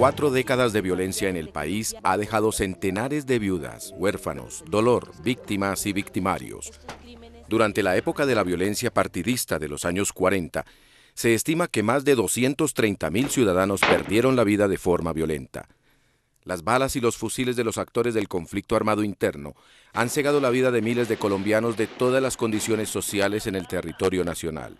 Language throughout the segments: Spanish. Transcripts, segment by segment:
4 décadas de violencia en el país ha dejado centenares de viudas, huérfanos, dolor, víctimas y victimarios. Durante la época de la violencia partidista de los años 40, se estima que más de 230.000 ciudadanos perdieron la vida de forma violenta. Las balas y los fusiles de los actores del conflicto armado interno han cegado la vida de miles de colombianos de todas las condiciones sociales en el territorio nacional.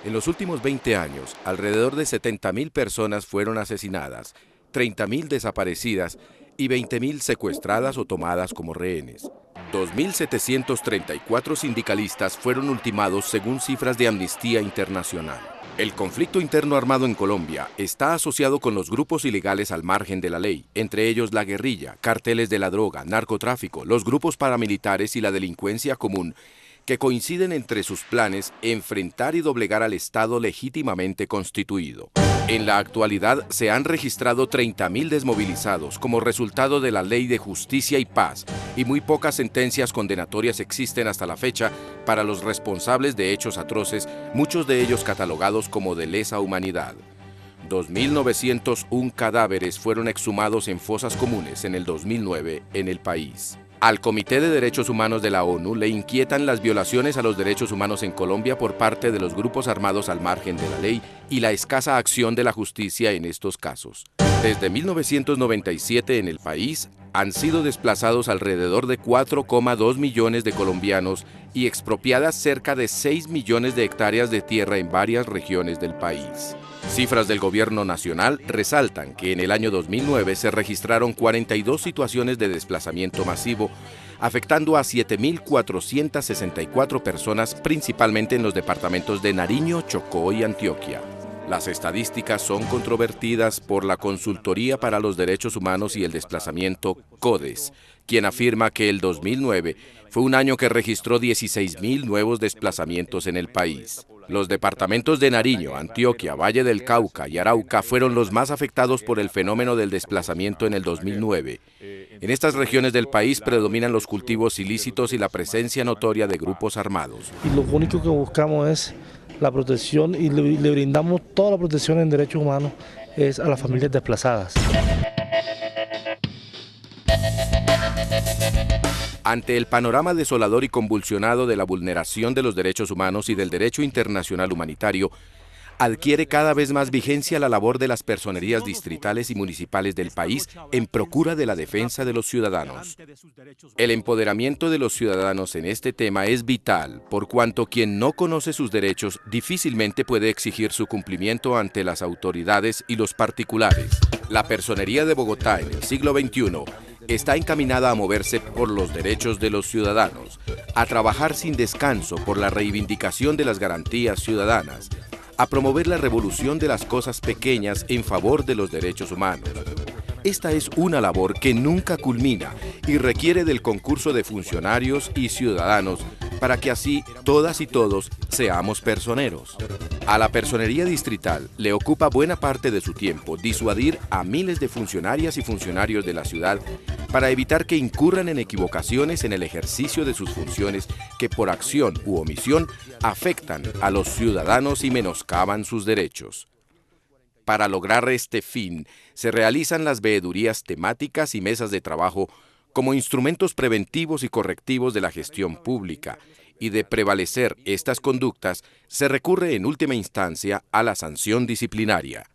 En los últimos 20 años, alrededor de 70.000 personas fueron asesinadas, 30.000 desaparecidas y 20.000 secuestradas o tomadas como rehenes. 2.734 sindicalistas fueron ultimados según cifras de Amnistía Internacional. El conflicto interno armado en Colombia está asociado con los grupos ilegales al margen de la ley, entre ellos la guerrilla, carteles de la droga, narcotráfico, los grupos paramilitares y la delincuencia común, que coinciden entre sus planes enfrentar y doblegar al Estado legítimamente constituido. En la actualidad se han registrado 30.000 desmovilizados como resultado de la Ley de Justicia y Paz, y muy pocas sentencias condenatorias existen hasta la fecha para los responsables de hechos atroces, muchos de ellos catalogados como de lesa humanidad. 2.901 cadáveres fueron exhumados en fosas comunes en el 2009 en el país. Al Comité de Derechos Humanos de la ONU le inquietan las violaciones a los derechos humanos en Colombia por parte de los grupos armados al margen de la ley y la escasa acción de la justicia en estos casos. Desde 1997 en el país han sido desplazados alrededor de 4,2 millones de colombianos y expropiadas cerca de 6 millones de hectáreas de tierra en varias regiones del país. Cifras del gobierno nacional resaltan que en el año 2009 se registraron 42 situaciones de desplazamiento masivo, afectando a 7.464 personas, principalmente en los departamentos de Nariño, Chocó y Antioquia. Las estadísticas son controvertidas por la Consultoría para los Derechos Humanos y el Desplazamiento, CODES, quien afirma que el 2009 fue un año que registró 16.000 nuevos desplazamientos en el país. Los departamentos de Nariño, Antioquia, Valle del Cauca y Arauca fueron los más afectados por el fenómeno del desplazamiento en el 2009. En estas regiones del país predominan los cultivos ilícitos y la presencia notoria de grupos armados. Y lo único que buscamos es la protección y le brindamos toda la protección en derechos humanos es a las familias desplazadas. Ante el panorama desolador y convulsionado de la vulneración de los derechos humanos y del derecho internacional humanitario, adquiere cada vez más vigencia la labor de las personerías distritales y municipales del país en procura de la defensa de los ciudadanos. El empoderamiento de los ciudadanos en este tema es vital, por cuanto quien no conoce sus derechos difícilmente puede exigir su cumplimiento ante las autoridades y los particulares. La Personería de Bogotá en el siglo XXI está encaminada a moverse por los derechos de los ciudadanos, a trabajar sin descanso por la reivindicación de las garantías ciudadanas, a promover la revolución de las cosas pequeñas en favor de los derechos humanos. Esta es una labor que nunca culmina y requiere del concurso de funcionarios y ciudadanos para que así todas y todos seamos personeros. A la Personería Distrital le ocupa buena parte de su tiempo disuadir a miles de funcionarias y funcionarios de la ciudad para evitar que incurran en equivocaciones en el ejercicio de sus funciones que por acción u omisión afectan a los ciudadanos y menoscaban sus derechos. Para lograr este fin, se realizan las veedurías temáticas y mesas de trabajo como instrumentos preventivos y correctivos de la gestión pública, y de prevalecer estas conductas, se recurre en última instancia a la sanción disciplinaria.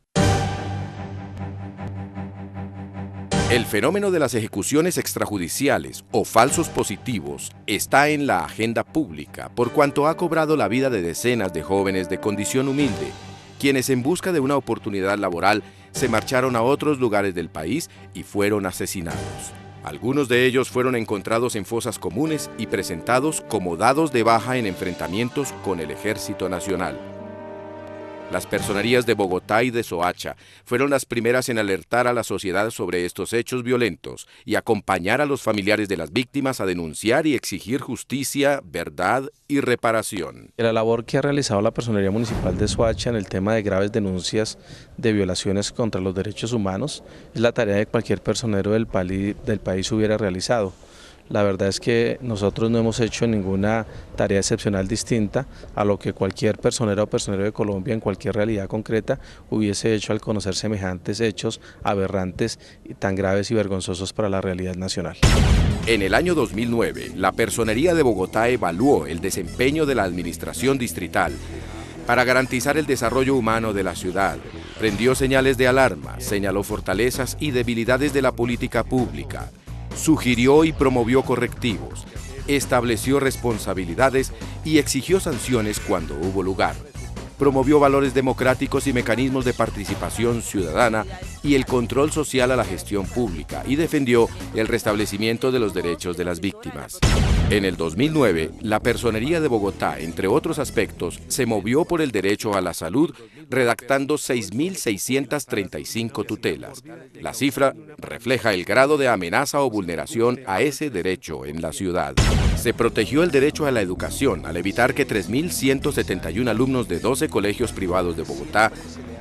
El fenómeno de las ejecuciones extrajudiciales o falsos positivos está en la agenda pública por cuanto ha cobrado la vida de decenas de jóvenes de condición humilde, quienes en busca de una oportunidad laboral se marcharon a otros lugares del país y fueron asesinados. Algunos de ellos fueron encontrados en fosas comunes y presentados como dados de baja en enfrentamientos con el Ejército Nacional. Las personerías de Bogotá y de Soacha fueron las primeras en alertar a la sociedad sobre estos hechos violentos y acompañar a los familiares de las víctimas a denunciar y exigir justicia, verdad y reparación. La labor que ha realizado la Personería Municipal de Soacha en el tema de graves denuncias de violaciones contra los derechos humanos es la tarea que cualquier personero del país hubiera realizado. La verdad es que nosotros no hemos hecho ninguna tarea excepcional distinta a lo que cualquier personera o personero de Colombia en cualquier realidad concreta hubiese hecho al conocer semejantes hechos aberrantes y tan graves y vergonzosos para la realidad nacional. En el año 2009, la Personería de Bogotá evaluó el desempeño de la administración distrital para garantizar el desarrollo humano de la ciudad. Prendió señales de alarma, señaló fortalezas y debilidades de la política pública. Sugirió y promovió correctivos, estableció responsabilidades y exigió sanciones cuando hubo lugar. Promovió valores democráticos y mecanismos de participación ciudadana y el control social a la gestión pública y defendió el restablecimiento de los derechos de las víctimas. En el 2009, la Personería de Bogotá, entre otros aspectos, se movió por el derecho a la salud, redactando 6.635 tutelas. La cifra refleja el grado de amenaza o vulneración a ese derecho en la ciudad. Se protegió el derecho a la educación al evitar que 3.171 alumnos de 12 colegios privados de Bogotá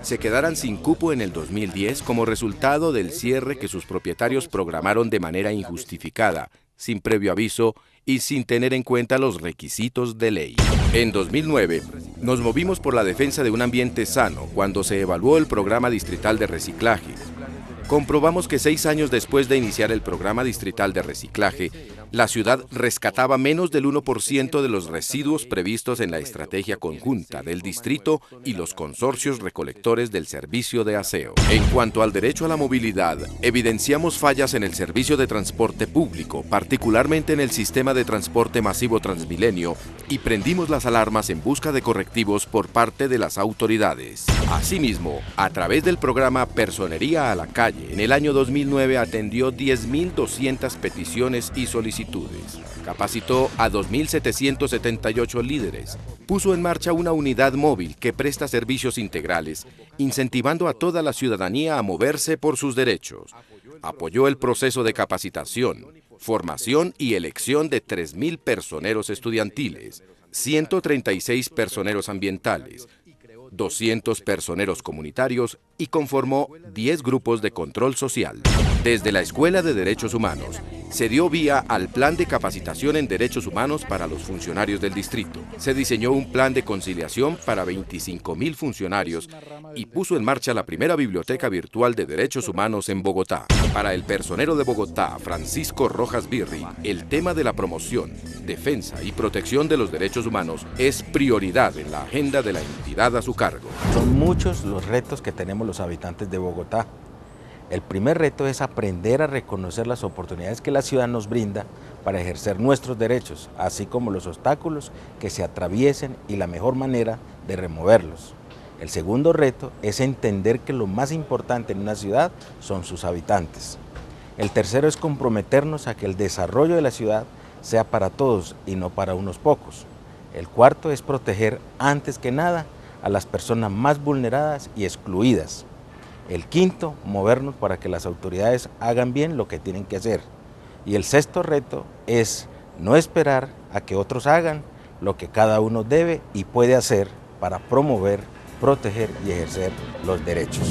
se quedaran sin cupo en el 2010 como resultado del cierre que sus propietarios programaron de manera injustificada, sin previo aviso y sin tener en cuenta los requisitos de ley. En 2009, nos movimos por la defensa de un ambiente sano cuando se evaluó el programa distrital de reciclaje. Comprobamos que 6 años después de iniciar el programa distrital de reciclaje, la ciudad rescataba menos del 1% de los residuos previstos en la estrategia conjunta del distrito y los consorcios recolectores del servicio de aseo. En cuanto al derecho a la movilidad, evidenciamos fallas en el servicio de transporte público, particularmente en el sistema de transporte masivo Transmilenio, y prendimos las alarmas en busca de correctivos por parte de las autoridades. Asimismo, a través del programa Personería a la Calle, en el año 2009 atendió 10.200 peticiones y solicitudes. Capacitó a 2.778 líderes. Puso en marcha una unidad móvil que presta servicios integrales, incentivando a toda la ciudadanía a moverse por sus derechos. Apoyó el proceso de capacitación, formación y elección de 3.000 personeros estudiantiles, 136 personeros ambientales, 200 personeros comunitarios y conformó 10 grupos de control social. Desde la Escuela de Derechos Humanos, se dio vía al Plan de Capacitación en Derechos Humanos para los funcionarios del distrito. Se diseñó un plan de conciliación para 25.000 funcionarios y puso en marcha la primera biblioteca virtual de derechos humanos en Bogotá. Para el personero de Bogotá, Francisco Rojas Birri, el tema de la promoción, defensa y protección de los derechos humanos es prioridad en la agenda de la entidad a su cargo. Son muchos los retos que tenemos los habitantes de Bogotá. El primer reto es aprender a reconocer las oportunidades que la ciudad nos brinda para ejercer nuestros derechos, así como los obstáculos que se atraviesen y la mejor manera de removerlos. El segundo reto es entender que lo más importante en una ciudad son sus habitantes. El tercero es comprometernos a que el desarrollo de la ciudad sea para todos y no para unos pocos. El cuarto es proteger antes que nada a las personas más vulneradas y excluidas. El quinto, movernos para que las autoridades hagan bien lo que tienen que hacer. Y el sexto reto es no esperar a que otros hagan lo que cada uno debe y puede hacer para promover, proteger y ejercer los derechos.